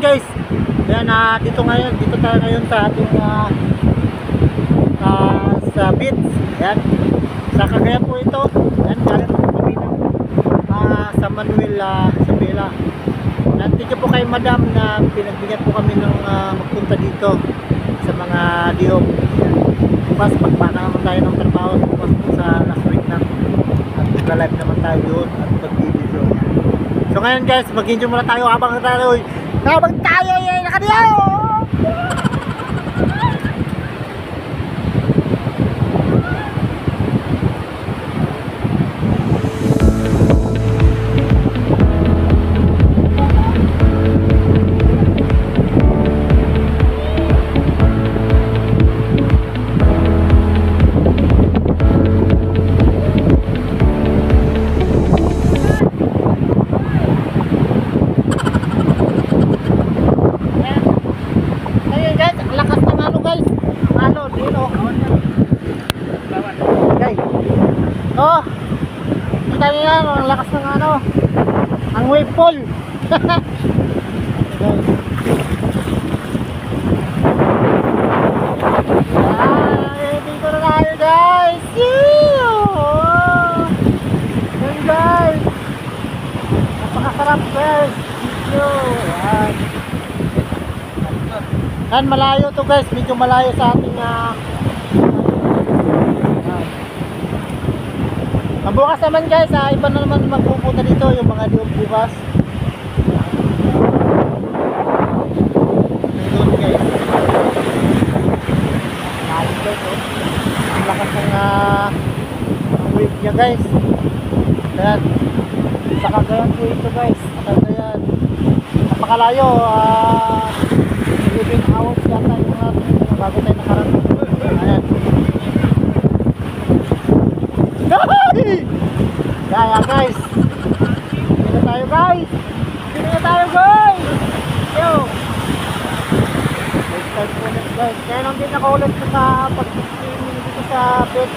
guys. Ayan, dito tayo ngayon sa ating sa beach. Ayan, sa Cagayan po ito. Ayan, galing po kami ng San Manuel, Isabela. Ayan, thank you po kay madam na pinagbigyan po kami ng magpunta dito sa mga diop. Ayan, bukas pagpaka naman tayo ng trabaho bukas po sa last week na at live naman tayo doon at mag-video. So ngayon guys, mag-enjoy muna tayo habang tayo ay nakadiyaw. Oh, kita niyo yan, ang lakas ng ang wave pool. Dito na tayo guys. Yan guys, napakasarap guys. Yan, malayo to guys, medyo malayo sa ating bukas naman guys, iba na naman magpupunta dito yung mga diop bukas. Doon guys. Lalim guys, oh. Ang lakas ng wave niya guys. Ayan. Sa Cagayan po ito guys. Sa Cagayan. Napakalayo. 11 hours yata yung bago tayo nakarating. Ayan. Kaya guys, hindi na tayo guys. Yo, next time po next guys. Kaya lang din ako ulit sa pag-streaming dito sa pet.